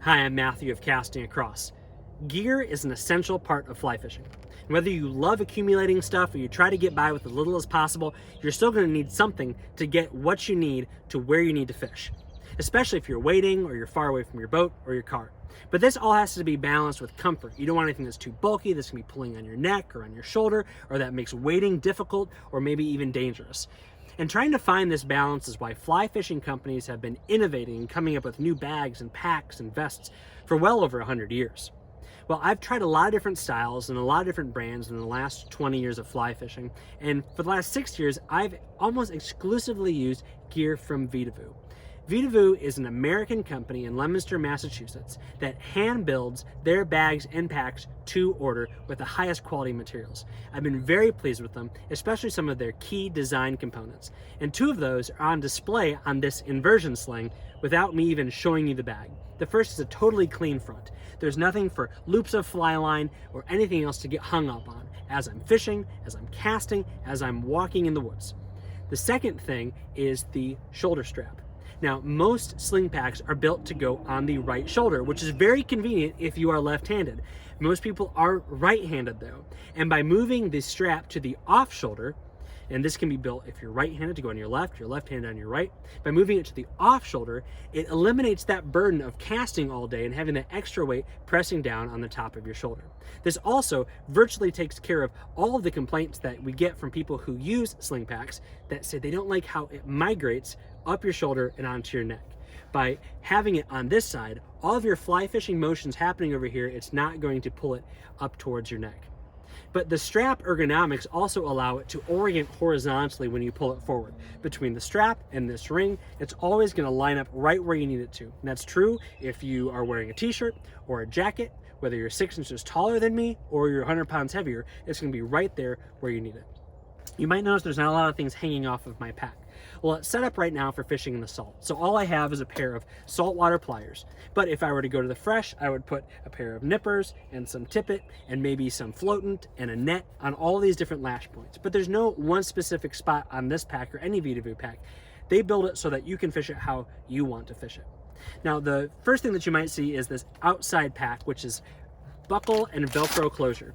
Hi, I'm Matthew of Casting Across. Gear is an essential part of fly fishing. And whether you love accumulating stuff or you try to get by with as little as possible, you're still going to need something to get what you need to where you need to fish, especially if you're wading or you're far away from your boat or your car. But this all has to be balanced with comfort. You don't want anything that's too bulky, that's going to be pulling on your neck or on your shoulder, or that makes wading difficult or maybe even dangerous. And trying to find this balance is why fly fishing companies have been innovating and coming up with new bags and packs and vests for well over 100 years. Well, I've tried a lot of different styles and a lot of different brands in the last 20 years of fly fishing. And for the last 6 years, I've almost exclusively used gear from VEDAVOO. VEDAVOO is an American company in Leominster, Massachusetts that hand builds their bags and packs to order with the highest quality materials. I've been very pleased with them, especially some of their key design components. And 2 of those are on display on this inversion sling without me even showing you the bag. The first is a totally clean front. There's nothing for loops of fly line or anything else to get hung up on as I'm fishing, as I'm casting, as I'm walking in the woods. The second thing is the shoulder strap. Now, most sling packs are built to go on the right shoulder, which is very convenient if you are left-handed. Most people are right-handed though, and by moving the strap to the off shoulder, and this can be built if you're right-handed to go on your left, you're left-handed on your right, by moving it to the off shoulder, it eliminates that burden of casting all day and having that extra weight pressing down on the top of your shoulder. This also virtually takes care of all of the complaints that we get from people who use sling packs that say they don't like how it migrates up your shoulder and onto your neck. By having it on this side, all of your fly fishing motions happening over here, it's not going to pull it up towards your neck. But the strap ergonomics also allow it to orient horizontally when you pull it forward. Between the strap and this ring, it's always going to line up right where you need it to. And that's true if you are wearing a t-shirt or a jacket, whether you're 6 inches taller than me or you're 100 pounds heavier, it's going to be right there where you need it. You might notice there's not a lot of things hanging off of my pack. Well, it's set up right now for fishing in the salt. So all I have is a pair of saltwater pliers. But if I were to go to the fresh, I would put a pair of nippers and some tippet and maybe some floatant and a net on all these different lash points. But there's no one specific spot on this pack or any VEDAVOO pack. They build it so that you can fish it how you want to fish it. Now, the first thing that you might see is this outside pack, which is buckle and Velcro closure.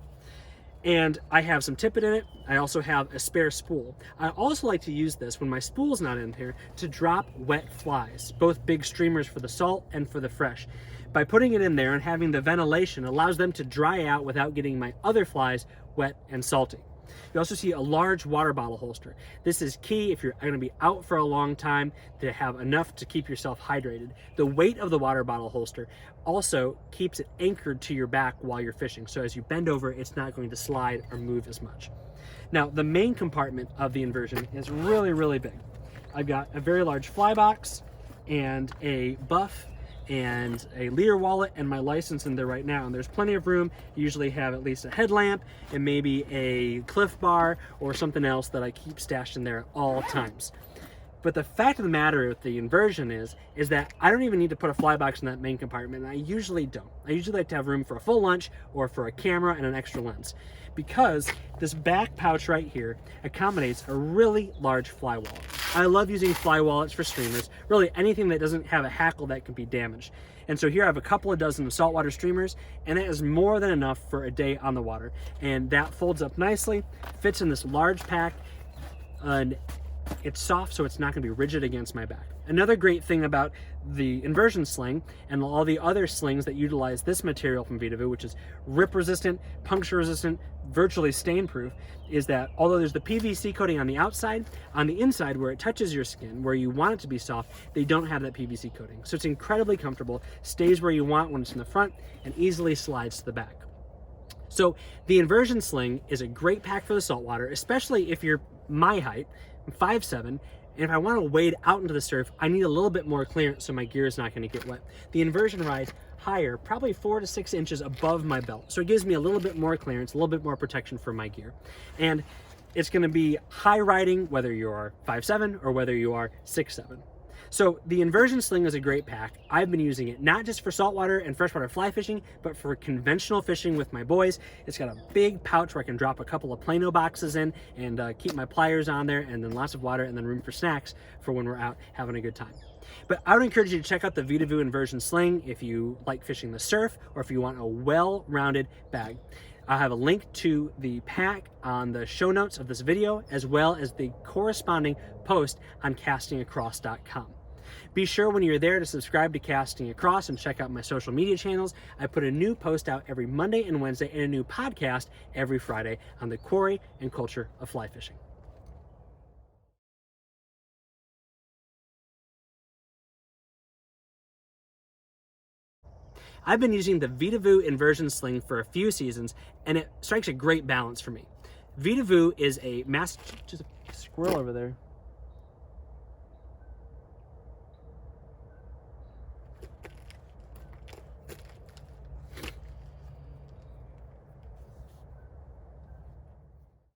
And I have some tippet in it. I also have a spare spool. I also like to use this when my spool's not in here to drop wet flies, both big streamers for the salt and for the fresh. By putting it in there and having the ventilation allows them to dry out without getting my other flies wet and salty. You also see a large water bottle holster. This is key if you're going to be out for a long time to have enough to keep yourself hydrated. The weight of the water bottle holster also keeps it anchored to your back while you're fishing. So as you bend over, it's not going to slide or move as much. Now, the main compartment of the inversion is really, really big. I've got a very large fly box and a buff and a leader wallet and my license in there right now, and there's plenty of room. You usually have at least a headlamp and maybe a Cliff Bar or something else that I keep stashed in there at all times. But the fact of the matter with the inversion is that I don't even need to put a fly box in that main compartment, and I usually don't. I usually like to have room for a full lunch or for a camera and an extra lens, because this back pouch right here accommodates a really large fly wallet. I love using fly wallets for streamers, really anything that doesn't have a hackle that can be damaged. And so here I have a couple of dozen of saltwater streamers, and that is more than enough for a day on the water. And that folds up nicely, fits in this large pack, and it's soft, so it's not going to be rigid against my back. Another great thing about the inversion sling and all the other slings that utilize this material from VEDAVOO, which is rip resistant, puncture resistant, virtually stain proof, is that although there's the PVC coating on the inside where it touches your skin, where you want it to be soft, they don't have that PVC coating. So it's incredibly comfortable, stays where you want when it's in the front, and easily slides to the back. So the inversion sling is a great pack for the saltwater, especially if you're my height. I'm 5'7", and if I want to wade out into the surf, I need a little bit more clearance so my gear is not going to get wet. The inversion rides higher, probably 4 to 6 inches above my belt, so it gives me a little bit more clearance, a little bit more protection for my gear. And it's going to be high riding whether you're 5'7" or whether you are 6'7". So the Inversion Sling is a great pack. I've been using it not just for saltwater and freshwater fly fishing, but for conventional fishing with my boys. It's got a big pouch where I can drop a couple of Plano boxes in and keep my pliers on there, and then lots of water and then room for snacks for when we're out having a good time. But I would encourage you to check out the VEDAVOO Inversion Sling if you like fishing the surf or if you want a well-rounded bag. I'll have a link to the pack on the show notes of this video, as well as the corresponding post on castingacross.com. Be sure when you're there to subscribe to Casting Across and check out my social media channels. I put a new post out every Monday and Wednesday and a new podcast every Friday on the quarry and culture of fly fishing. I've been using the VEDAVOO Inversion Sling for a few seasons, and it strikes a great balance for me. VEDAVOO is a just a squirrel over there.